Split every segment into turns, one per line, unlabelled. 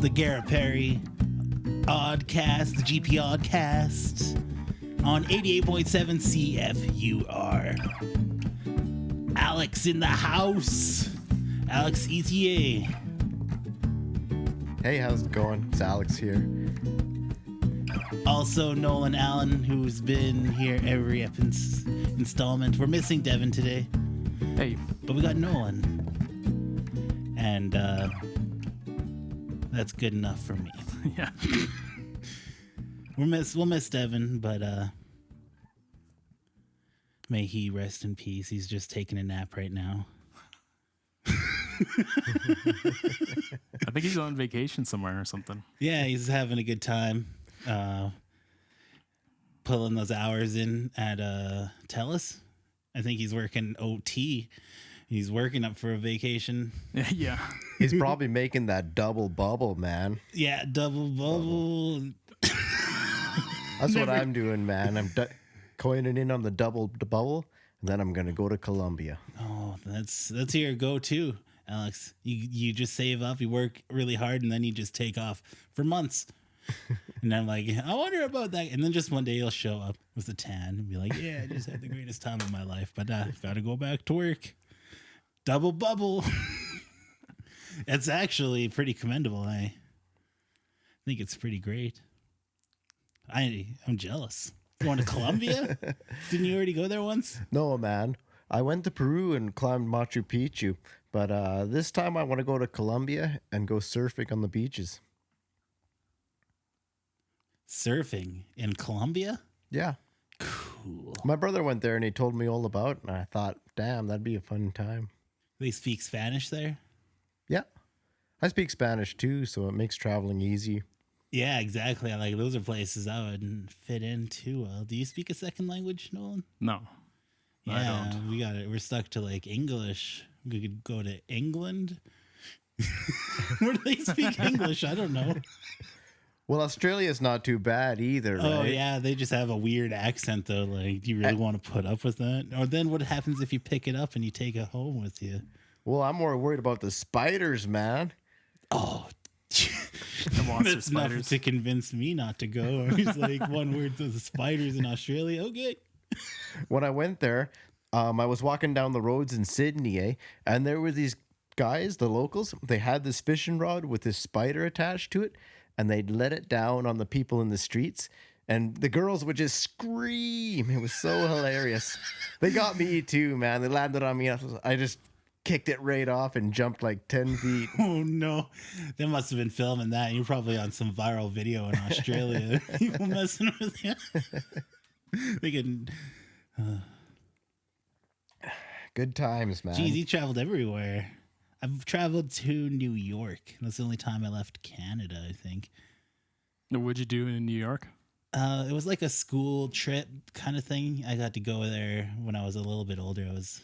the Garrett Perry Oddcast, the GPOddCast on 88.7 CFUR. Alex in the house. Alex ETA.
Hey, how's it going? It's Alex here.
Also, Nolan Allen, who's been here every installment. We're missing Devin today.
Hey.
But we got Nolan. And that's good enough for me.
Yeah.
We'll miss Devin, but may he rest in peace. He's just taking a nap right now.
I think he's on vacation somewhere or something.
Yeah, he's having a good time. Pulling those hours in at TELUS. I think he's working OT. He's working up for a vacation.
Yeah.
He's probably making that double bubble, man.
Yeah, double bubble.
That's what I'm doing, man. I'm coining in on the double bubble, and then I'm gonna go to Colombia.
Oh, that's your go-to, Alex. You just save up, you work really hard, and then you just take off for months. And I'm like, I wonder about that. And then just one day you'll show up with a tan and be like, yeah, I just had the greatest time of my life, but gotta go back to work. Double bubble. It's actually pretty commendable. I think it's pretty great. I'm jealous. Going to Colombia? Didn't you already go there once?
No, man. I went to Peru and climbed Machu Picchu, but this time I want to go to Colombia and go surfing on the beaches.
Surfing in Colombia?
Yeah.
Cool.
My brother went there and he told me all about it, and I thought, damn, that'd be a fun time.
They speak Spanish there?
Yeah. I speak Spanish too, so it makes traveling easy.
Yeah, exactly. Like those are places I wouldn't fit in too well. Do you speak a second language, Nolan?
No.
Yeah,
I don't.
we're stuck to like English. We could go to England. Where do they speak English? I don't know.
Well, Australia's not too bad either, right?
Oh yeah, they just have a weird accent though. Like, do you really want to put up with that? Or then what happens if you pick it up and you take it home with you?
Well, I'm more worried about the spiders, man.
Oh,
The monster
that's enough
spiders.
to convince me not to go. I was like, one word to the spiders in Australia. Okay.
When I went there, I was walking down the roads in Sydney, and there were these guys, the locals. They had this fishing rod with this spider attached to it, and they'd let it down on the people in the streets, and the girls would just scream. It was so hilarious. They got me too, man. They landed on me. I just kicked it right off and jumped like 10 feet.
Oh no, they must have been filming that. You're probably on some viral video in Australia. People messing with you. They can.
Good times, man.
Geez, you traveled everywhere. I've traveled to New York. That's the only time I left Canada, I think.
What'd you do in New York?
It was like a school trip kind of thing. I got to go there when I was a little bit older. It was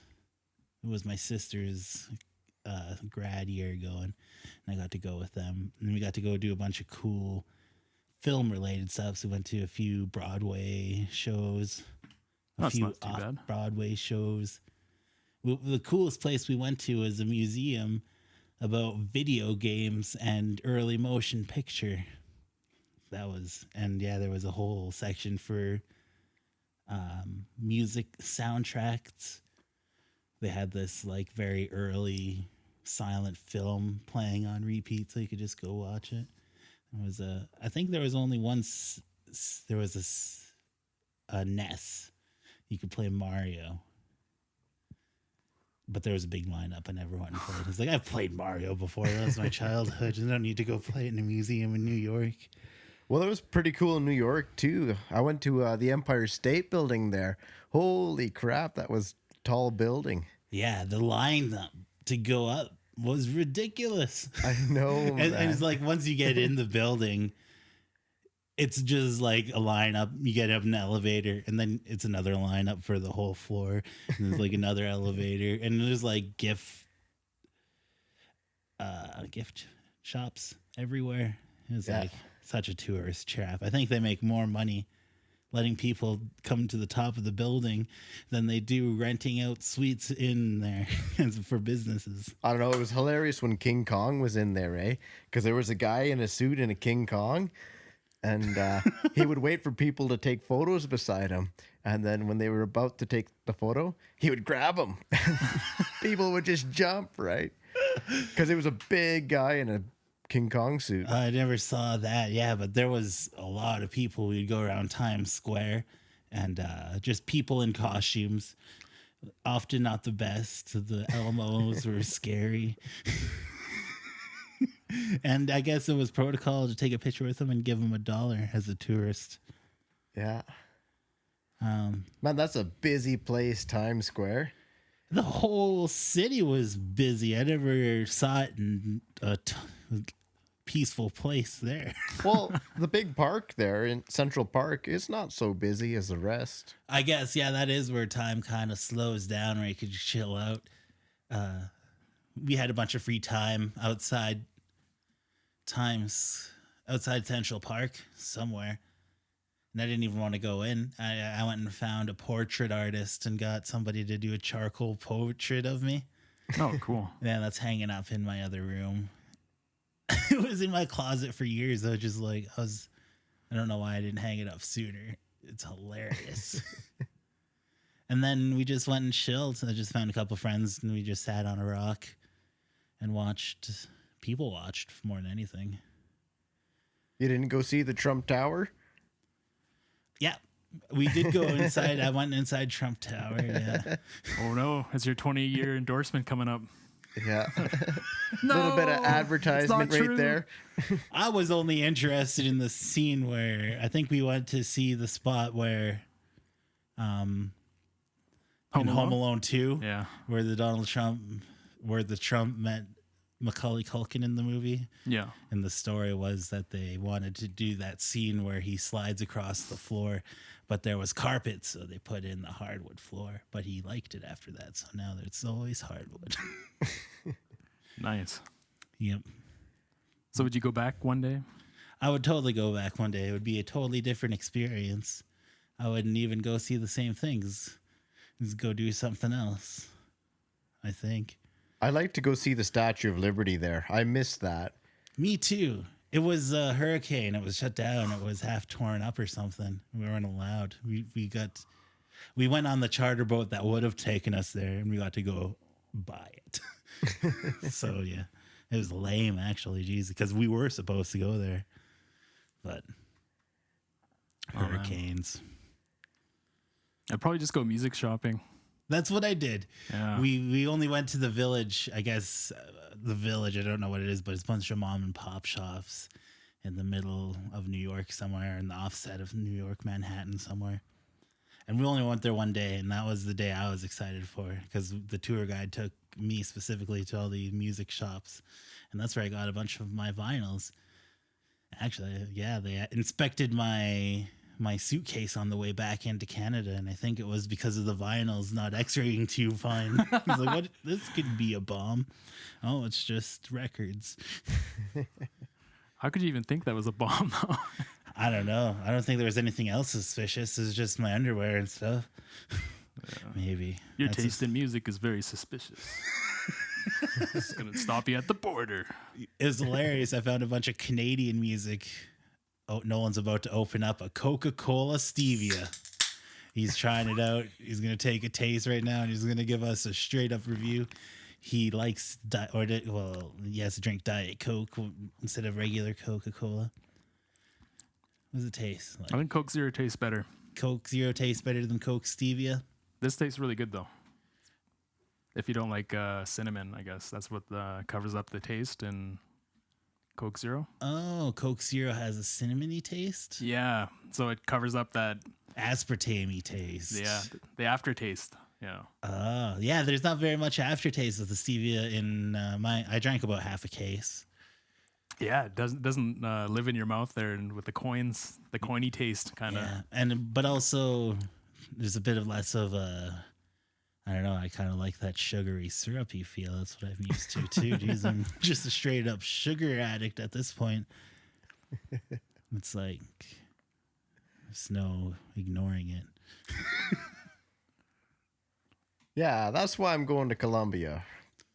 my sister's grad year going, and I got to go with them. And we got to go do a bunch of cool film-related stuff. So we went to a few Broadway shows,
That's
few
not too bad.
off-Broadway shows. The coolest place we went to was a museum about video games and early motion picture. There was a whole section for music soundtracks. They had this like very early silent film playing on repeat, so you could just go watch it. I think there was only once there was a NES. You could play Mario. But there was a big lineup and everyone played. It's like, I've played Mario before. That was my childhood. I don't need to go play it in a museum in New York.
Well, it was pretty cool in New York, too. I went to the Empire State Building there. Holy crap, that was a tall building.
Yeah, the line to go up was ridiculous.
I know,
and
man.
it's like, once you get in the building, it's just like a line up. You get up an elevator, and then it's another line up for the whole floor. And there's like another elevator, and there's like gift shops everywhere. It's like such a tourist trap. I think they make more money letting people come to the top of the building than they do renting out suites in there for businesses.
I don't know. It was hilarious when King Kong was in there, eh? Because there was a guy in a suit in a King Kong, and he would wait for people to take photos beside him. And then when they were about to take the photo, he would grab them. People would just jump, right? Because it was a big guy in a King Kong suit.
I never saw that. Yeah, but there was a lot of people. We'd go around Times Square and just people in costumes. Often not the best. The Elmos were scary. And I guess it was protocol to take a picture with them and give them $1 as a tourist.
Yeah. Man, that's a busy place, Times Square.
The whole city was busy. I never saw it in a peaceful place there.
Well, the big park there in Central Park is not so busy as the rest.
I guess, yeah, that is where time kind of slows down, where you could chill out. We had a bunch of free time outside Central Park somewhere. And I didn't even want to go in. I went and found a portrait artist and got somebody to do a charcoal portrait of me.
Oh, cool.
Yeah, that's hanging up in my other room. It was in my closet for years. I don't know why I didn't hang it up sooner. It's hilarious. And then we just went and chilled. I just found a couple friends and we just sat on a rock and watched more than anything.
You didn't go see the Trump Tower?
Yeah, we did go inside. I went inside Trump Tower. Yeah.
Oh no, it's your 20-year endorsement coming up.
Yeah. Little bit of advertisement right
true.
there.
I was only interested in the scene where I think we went to see the spot where in Home Alone 2,
Yeah.
where the Trump met Macaulay Culkin in the movie.
Yeah.
And the story was that they wanted to do that scene where he slides across the floor, but there was carpet, so they put in the hardwood floor. But he liked it after that, so now it's always hardwood.
Nice.
Yep.
So would you go back one day?
I would totally go back one day. It would be a totally different experience. I wouldn't even go see the same things. Just go do something else, I think.
I'd like to go see the Statue of Liberty there. I missed that.
Me too. It was a hurricane. It was shut down. It was half torn up or something. We weren't allowed. We went on the charter boat that would have taken us there, and we got to go buy it. So yeah, it was lame actually. Jeez, because we were supposed to go there, but hurricanes.
I'd probably just go music shopping.
That's what I did.
Yeah.
We only went to the Village. I guess the Village. I don't know what it is, but it's a bunch of mom and pop shops in the middle of New York somewhere, in the offset of New York, Manhattan somewhere. And we only went there one day, and that was the day I was excited for because the tour guide took me specifically to all the music shops, and that's where I got a bunch of my vinyls. Actually, yeah, they inspected my suitcase on the way back into Canada, and I think it was because of the vinyls not x-raying too fine. I was like, what? This could be a bomb. Oh, it's just records.
How could you even think that was a bomb, though?
I don't know. I don't think there was anything else suspicious. It's just my underwear and stuff. Maybe.
Your taste in music is very suspicious. It's going to stop you at the border.
It was hilarious. I found a bunch of Canadian music. Oh, Nolan's about to open up a Coca-Cola Stevia. He's trying it out. He's going to take a taste right now, and he's going to give us a straight-up review. He likes, he has to drink Diet Coke instead of regular Coca-Cola. What does it taste like?
I think Coke Zero tastes better.
Coke Zero tastes better than Coke Stevia?
This tastes really good, though. If you don't like cinnamon, I guess that's what covers up the taste in Coke Zero.
Oh, Coke Zero has a cinnamony taste?
Yeah, so it covers up that
aspartame taste.
Yeah, the aftertaste. Yeah.
Oh, yeah. There's not very much aftertaste with the stevia in I drank about half a case.
Yeah, it doesn't live in your mouth there, and with the coiny taste kind of.
Yeah, but also there's a bit of less of a. I don't know. I kind of like that sugary, syrupy feel. That's what I'm used to too. Jeez, I'm just a straight up sugar addict at this point. It's like There's no ignoring it.
Yeah, that's why I'm going to Colombia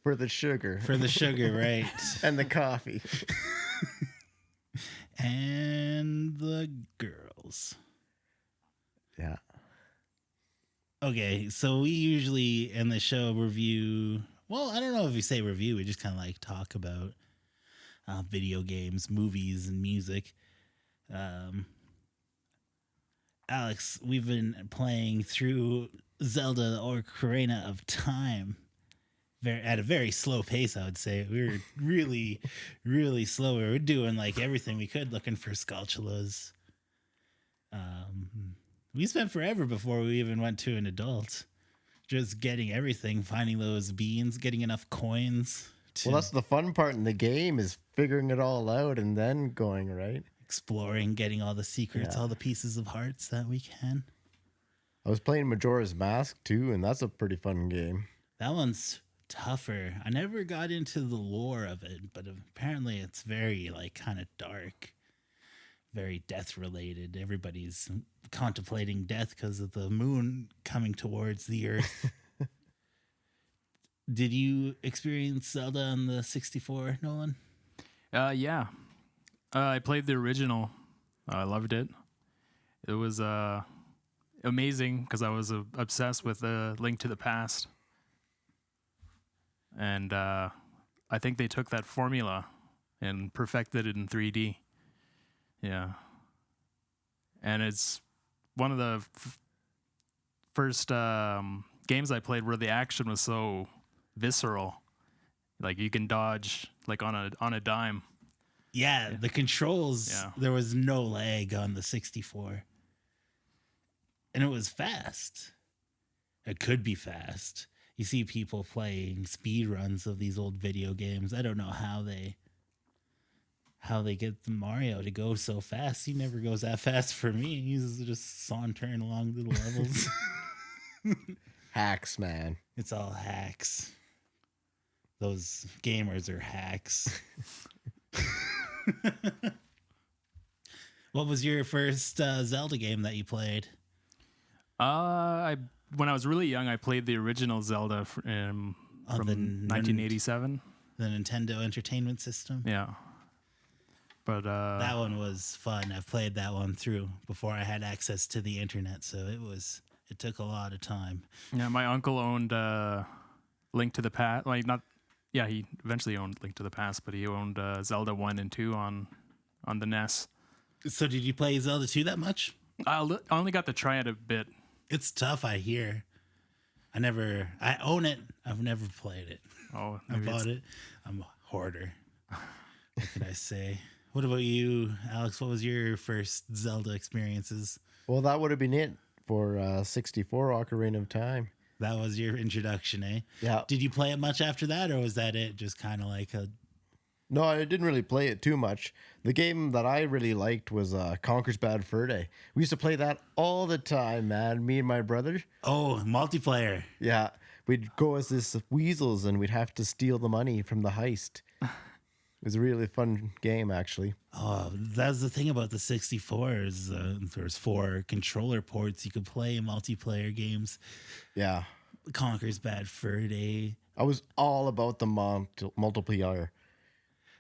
for the sugar
For the sugar, right?
and the coffee.
And the girls.
Yeah.
Okay, so we usually in the show review. Well, I don't know if we say review. We just kind of like talk about video games, movies, and music. Alex, we've been playing through Zelda or Ocarina of Time at a very slow pace, I would say. We were really, really slow. We were doing like everything we could looking for Skulltulas. We spent forever before we even went to an adult. Just getting everything, finding those beans, getting enough coins.
Well, that's the fun part in the game is figuring it all out and then going, right?
Exploring, getting all the secrets,
Yeah.
all the pieces of hearts that we can.
I was playing Majora's Mask too, and that's a pretty fun game.
That one's tougher. I never got into the lore of it, but apparently it's very like kind of dark, very death related. Everybody's contemplating death because of the moon coming towards the earth. Did you experience Zelda on the 64, Nolan?
Yeah. I played the original. I loved it. It was amazing because I was obsessed with Link to the Past. And I think they took that formula and perfected it in 3D. Yeah. And it's one of the first games I played where the action was so visceral. Like you can dodge like on a dime.
Yeah, the controls,
Yeah.
there was no lag on the 64. And it was fast. It could be fast. You see people playing speed runs of these old video games. I don't know how they get the Mario to go so fast. He never goes that fast for me. He's just sauntering along little levels.
Hacks, man.
It's all hacks. Those gamers are hacks. What was your first Zelda game that you played?
When I was really young, I played the original Zelda from
the
1987.
The Nintendo Entertainment System?
Yeah. But
That one was fun. I've played that one through before I had access to the internet, so it took a lot of time.
yeah, my uncle owned Link to the Past. Like he eventually owned Link to the Past, but he owned Zelda 1 and 2 on the NES.
So did you play Zelda 2 that much?
I only got to try it a bit.
It's tough, I hear. I own it. I've never played it.
Oh,
I bought it. I'm a hoarder. What can I say? What about you, Alex? What was your first Zelda experiences?
Well, that would have been it for 64 Ocarina of Time.
That was your introduction, eh?
Yeah.
Did you play it much after that, or was that it? Just kind of like a...
No, I didn't really play it too much. The game that I really liked was Conker's Bad Fur Day. We used to play that all the time, man. Me and my brother.
Oh, multiplayer.
Yeah. We'd go as this weasels and we'd have to steal the money from the heist. It was a really fun game, actually.
Oh, that's the thing about the 64 is there's 4 controller ports. You could play multiplayer games.
Yeah.
Conker's Bad Fur Day.
I was all about the multiplayer.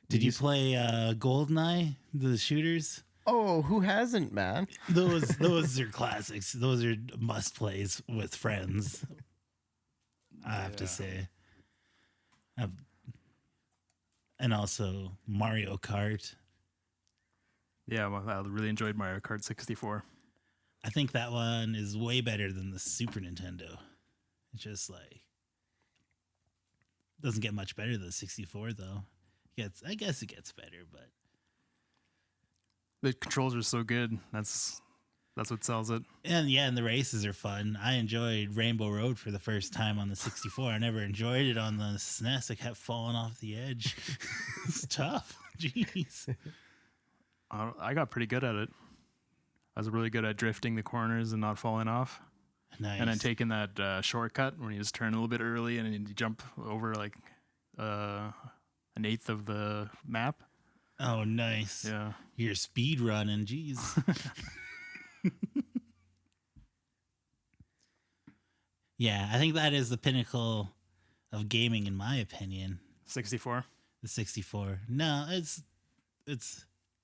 Did you play GoldenEye, the shooters?
Oh, who hasn't, man?
Those are classics. Those are must plays with friends. I have to say. And also Mario Kart.
Yeah, well, I really enjoyed Mario Kart 64.
I think that one is way better than the Super Nintendo. It's just like doesn't get much better than the 64 though. I guess it gets better, but
The controls are so good. That's what sells it.
and the races are fun. I enjoyed Rainbow Road for the first time on the 64. I never enjoyed it on the SNES. I kept falling off the edge. It's tough. Jeez.
I got pretty good at it. I was really good at drifting the corners and not falling off.
Nice.
And then taking that shortcut when you just turn a little bit early and then you jump over like an eighth of the map.
Oh, nice.
Yeah.
You're speed running. Jeez. Yeah, I think that is the pinnacle of gaming, in my opinion.
64.
The 64. No, it's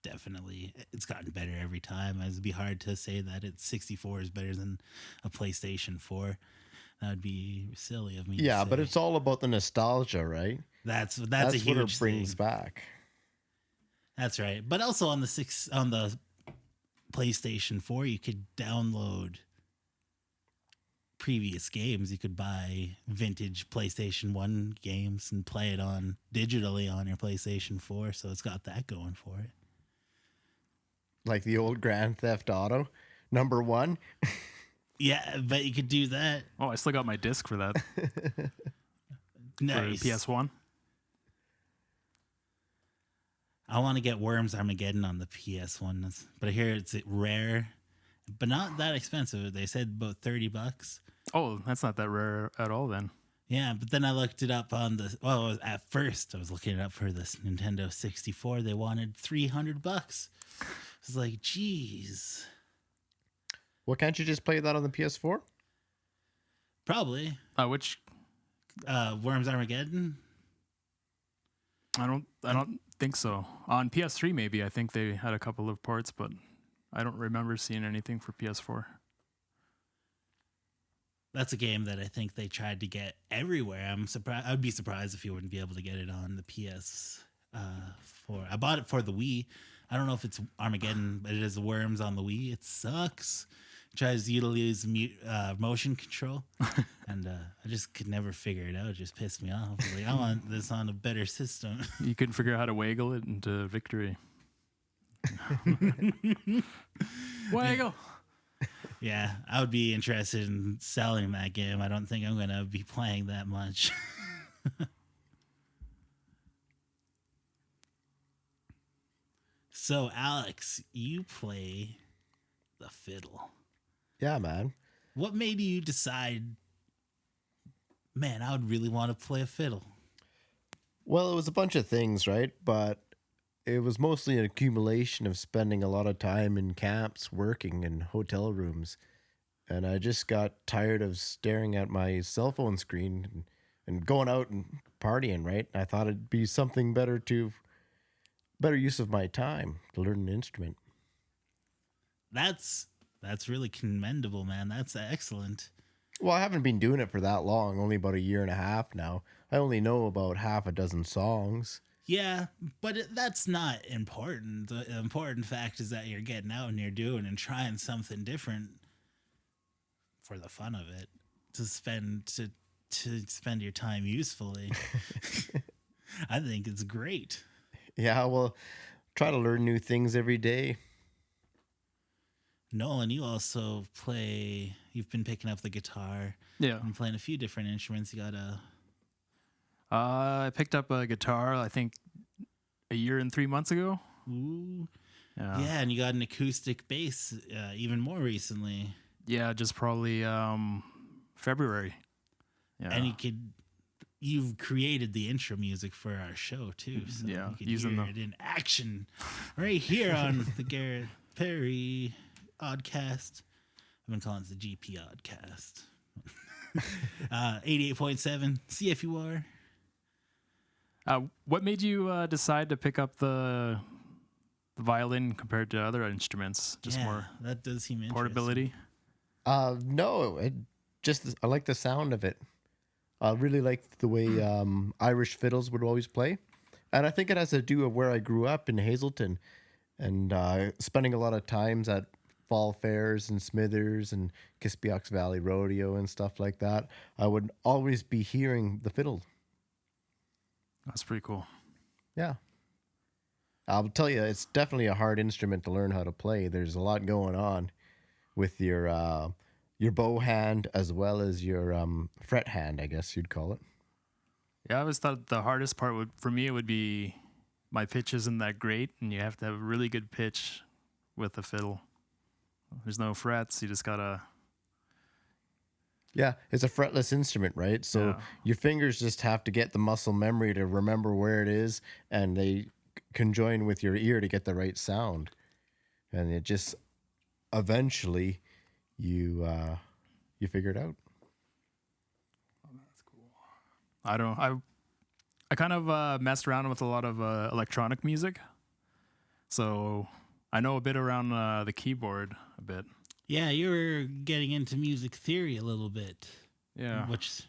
definitely it's gotten better every time. It'd be hard to say that 64 is better than a PlayStation 4. That would be silly of me.
Yeah,
to
but
say.
it's all about the nostalgia, right?
That's a
That's
huge
what it brings
thing.
back.
That's right. But also on the PlayStation 4, you could download previous games. You could buy vintage PlayStation 1 games and play it on digitally on your PlayStation 4, so it's got that going for it.
Like the old Grand Theft Auto #1.
Yeah, but you could do that.
Oh, I still got my disc for that.
Nice.
For PS1.
I want to get Worms Armageddon on the PS1, but I hear it's rare, but not that expensive. They said about $30.
Oh, that's not that rare at all then.
Yeah, but then I looked it up on the. Well, at first I was looking it up for this Nintendo 64. They wanted $300. I was like, geez,
Well, can't you just play that on the PS4?
probably
Which
Worms Armageddon.
I don't think so. On PS3 maybe. I think they had a couple of ports, but I don't remember seeing anything for PS4.
That's a game that I think they tried to get everywhere. I'm surprised. I'd be surprised if you wouldn't be able to get it on the PS4. I bought it for the Wii. I don't know if it's Armageddon, but it is Worms on the Wii. It sucks. It tries to utilize motion control, and I just could never figure it out. It just pissed me off. I was like, I want this on a better system.
You couldn't figure out how to waggle it into victory. Waggle.
Yeah, I would be interested in selling that game. I don't think I'm going to be playing that much. So, Alex, you play the fiddle.
Yeah, man.
What made you decide, man, I would really want to play a fiddle?
Well, it was a bunch of things, right? But it was mostly an accumulation of spending a lot of time in camps, working in hotel rooms. And I just got tired of staring at my cell phone screen and going out and partying, right? I thought it'd be something better use of my time to learn an instrument.
That's really commendable, man. That's excellent.
Well, I haven't been doing it for that long, only about a year and a half now. I only know about half a dozen songs.
Yeah, but that's not important. The important fact is that you're getting out and you're doing and trying something different for the fun of it, to spend your time usefully. I think it's great.
Yeah, well, try to learn new things every day.
Nolan, you also you've been picking up the guitar
Yeah.
and playing a few different instruments. You got a
I picked up a guitar, I think, a year and 3 months ago.
ooh.
Yeah.
Yeah, and you got an acoustic bass even more recently.
Yeah, just probably February. Yeah.
And you've created the intro music for our show too. So
Yeah,
you can
using
hear it in action right here on the Garrett Perry Oddcast. I've been calling it the GPOddCast. 88.7 CFUR.
What made you decide to pick up the violin compared to other instruments? Just more
that does seem interesting.
portability?
No, I like the sound of it. I really like the way Irish fiddles would always play. And I think it has to do with where I grew up in Hazelton and spending a lot of times at fall fairs and Smithers and Kispiox Valley Rodeo and stuff like that. I would always be hearing the fiddle.
That's pretty cool.
Yeah. I'll tell you, it's definitely a hard instrument to learn how to play. There's a lot going on with your bow hand as well as your fret hand, I guess you'd call it.
Yeah, I always thought the hardest part for me would be my pitch isn't that great, and you have to have a really good pitch with the fiddle. There's no frets. You just gotta.
Yeah, it's a fretless instrument, right? So
Yeah.
your fingers just have to get the muscle memory to remember where it is, and they conjoin with your ear to get the right sound. And it just eventually you figure it out.
I don't. I kind of messed around with a lot of electronic music, so I know a bit around the keyboard a bit.
Yeah, you were getting into music theory a little bit.
Yeah.
Which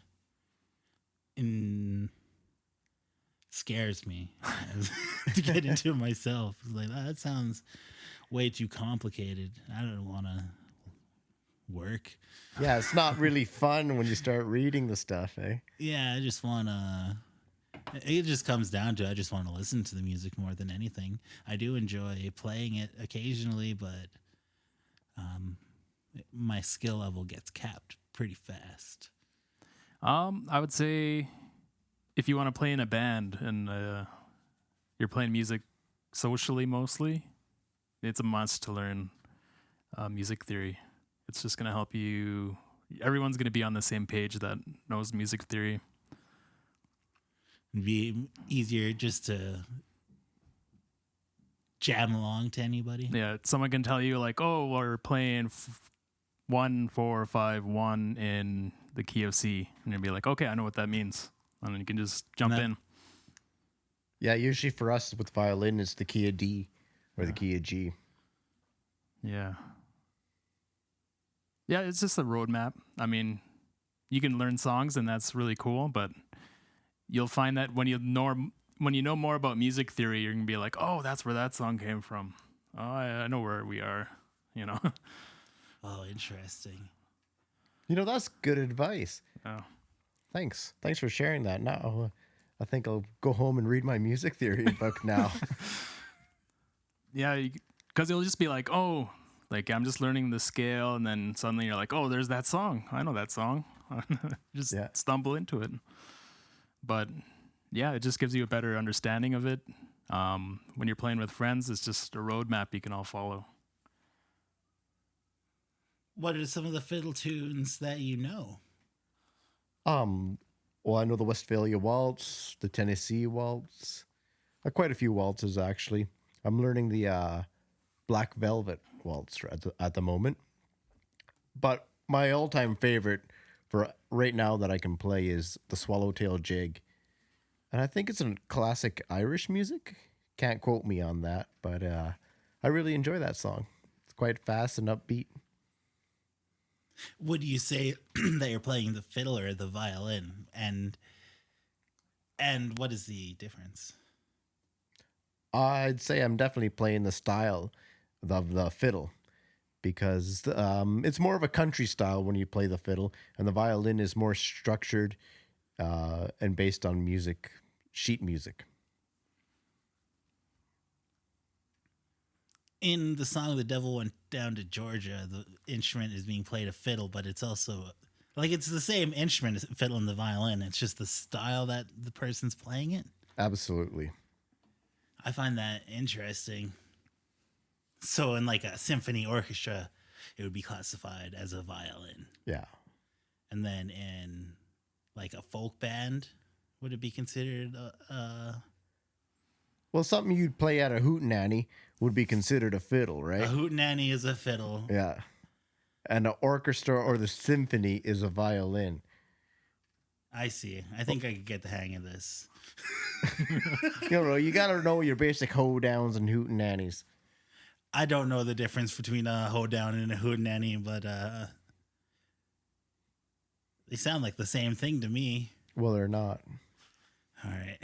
scares me to get into it myself. It's like, that sounds way too complicated. I don't want to work.
Yeah, it's not really fun when you start reading the stuff, eh?
Yeah, I just want to. It just comes down to I just want to listen to the music more than anything. I do enjoy playing it occasionally, but my skill level gets capped pretty fast.
I would say if you want to play in a band and you're playing music socially mostly, it's a must to learn music theory. It's just going to help you. Everyone's going to be on the same page that knows music theory.
It'd be easier just to jam along to anybody.
Yeah, someone can tell you like, oh, we're playing 1-4-5-1 in the key of C, and you'll be like, okay, I know what that means, and then you can just jump in.
Yeah, usually for us with violin, it's the key of D or the key of G.
Yeah. Yeah, it's just a roadmap. I mean, you can learn songs, and that's really cool, but you'll find that when you know more about music theory, you're gonna be like, oh, that's where that song came from. Oh, I know where we are, you know.
Oh, interesting.
You know, that's good advice.
Oh.
Thanks for sharing that. Now I think I'll go home and read my music theory book now.
Yeah, because it'll just be like, oh, like I'm just learning the scale, and then suddenly you're like, oh, there's that song. I know that song. Just stumble into it. But yeah, it just gives you a better understanding of it. When you're playing with friends, it's just a roadmap you can all follow.
What are some of the fiddle tunes that you know?
Well, I know the Westphalia Waltz, the Tennessee Waltz, quite a few waltzes actually. I'm learning the Black Velvet Waltz at the moment. But my all-time favorite for right now that I can play is the Swallowtail Jig. And I think it's a classic Irish music. Can't quote me on that, but I really enjoy that song. It's quite fast and upbeat.
Would you say that you're playing the fiddle or the violin? And what is the difference?
I'd say I'm definitely playing the style of the fiddle because it's more of a country style when you play the fiddle, and the violin is more structured and based on music, sheet music.
In the song "The Devil Went Down to Georgia," the instrument is being played a fiddle, but it's also like it's the same instrument as fiddle and the violin. It's just the style that the person's playing it.
Absolutely.
I find that interesting. So in like a symphony orchestra, it would be classified as a violin.
Yeah.
And then in like a folk band, would it be considered
Well, something you'd play at a hootenanny would be considered a fiddle, right?
a hootenanny is a fiddle.
Yeah. And an orchestra or the symphony is a violin.
I see. I think I could get the hang of this.
You got to know your basic hoedowns and hootenannies.
I don't know the difference between a hoedown and a hootenanny, but they sound like the same thing to me.
Well, they're not.
All right.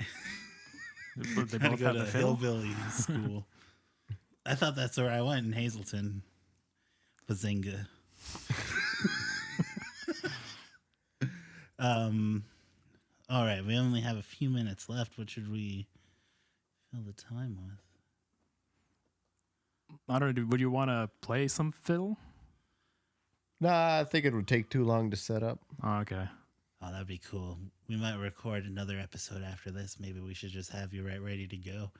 They
Gotta
both
go
have
to
the fiddle.
hillbilly school. I thought that's where I went in Hazleton. Bazinga. All right, we only have a few minutes left. What should we fill the time with?
I don't know. Would you want to play some fiddle?
Nah, I think it would take too long to set up.
Oh, okay.
Oh, that'd be cool. We might record another episode after this. Maybe we should just have you right ready to go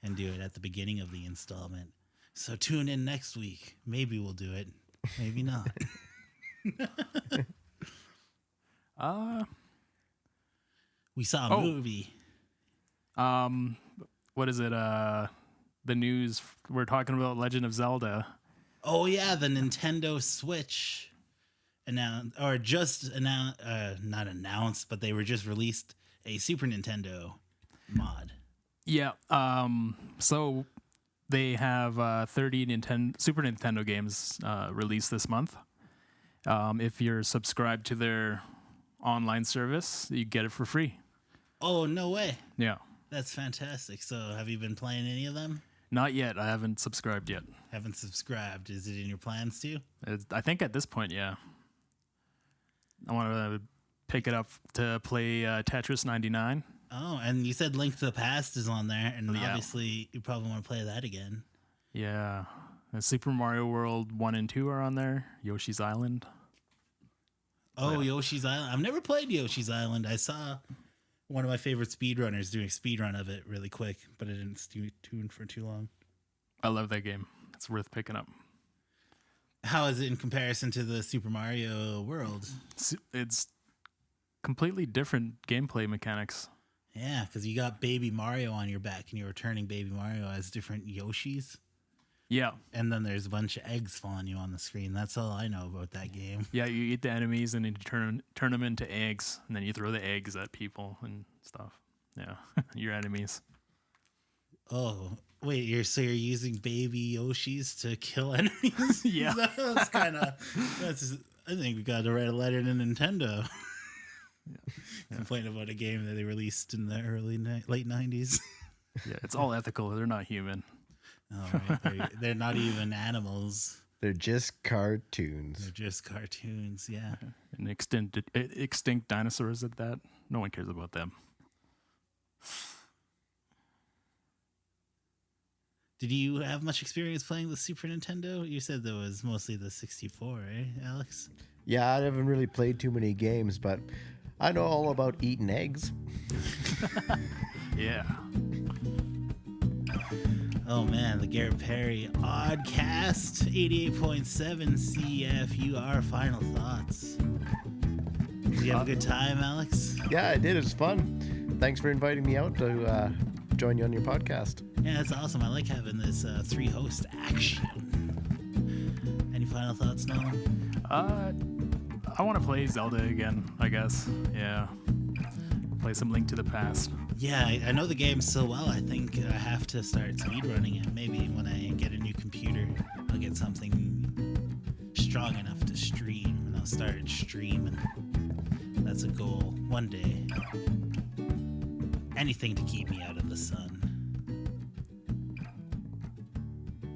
and do it at the beginning of the installment. So tune in next week. Maybe we'll do it. Maybe not. We saw a movie.
What is it? The news. We're talking about Legend of Zelda.
Oh yeah, the Nintendo Switch announced, or just announced, not announced, but they were just released a Super Nintendo mod.
Yeah. So they have 30 Super Nintendo games released this month. If you're subscribed to their online service, you get it for free.
Oh, no way.
Yeah.
That's fantastic. So have you been playing any of them?
Not yet. I haven't subscribed yet.
Haven't subscribed. Is it in your plans to?
I think at this point, yeah. I want to pick it up to play Tetris 99.
Oh, and you said Link to the Past is on there, and
Yeah.
obviously you probably want to play that again.
Yeah. Super Mario World 1 and 2 are on there. Yoshi's Island.
Oh, Yoshi's Island. I've never played Yoshi's Island. I saw one of my favorite speedrunners doing a speedrun of it really quick, but I didn't stay tuned for too long.
I love that game. It's worth picking up.
How is it in comparison to the Super Mario World?
It's completely different gameplay mechanics.
Yeah, because you got Baby Mario on your back, and you're returning Baby Mario as different Yoshis.
Yeah.
And then there's a bunch of eggs falling you on the screen. That's all I know about that game.
Yeah, you eat the enemies and then you turn them into eggs, and then you throw the eggs at people and stuff. Yeah, your enemies.
Oh, wait, you're using baby Yoshis to kill enemies?
Yeah.
That's kind of, I think we got to write a letter to Nintendo.
Yeah.
Complain about a game that they released in the late 90s.
Yeah, it's all ethical. They're not human.
Oh, right. They're not even animals.
They're just cartoons.
They're just cartoons, yeah.
And extinct dinosaurs at that. No one cares about them.
Did you have much experience playing the Super Nintendo? You said there was mostly the 64, right, Alex?
Yeah, I haven't really played too many games, but I know all about eating eggs.
Yeah.
Oh man, the Garrett Perry Oddcast, 88.7 CFUR. Final thoughts. Did you have a good time, Alex?
Yeah, I did. It was fun. Thanks for inviting me out to join you on your podcast.
Yeah, that's awesome. I like having this three-host action. Any final thoughts, Noah?
I want to play Zelda again, I guess. Yeah. Play some Link to the Past.
Yeah, I know the game so well. I think I have to start speedrunning it. Maybe when I get a new computer, I'll get something strong enough to stream, and I'll start streaming. That's a goal. One day. Anything to keep me out of the sun.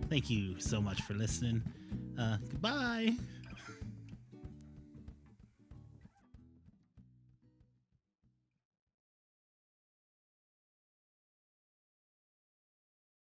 Thank you so much for listening. Goodbye.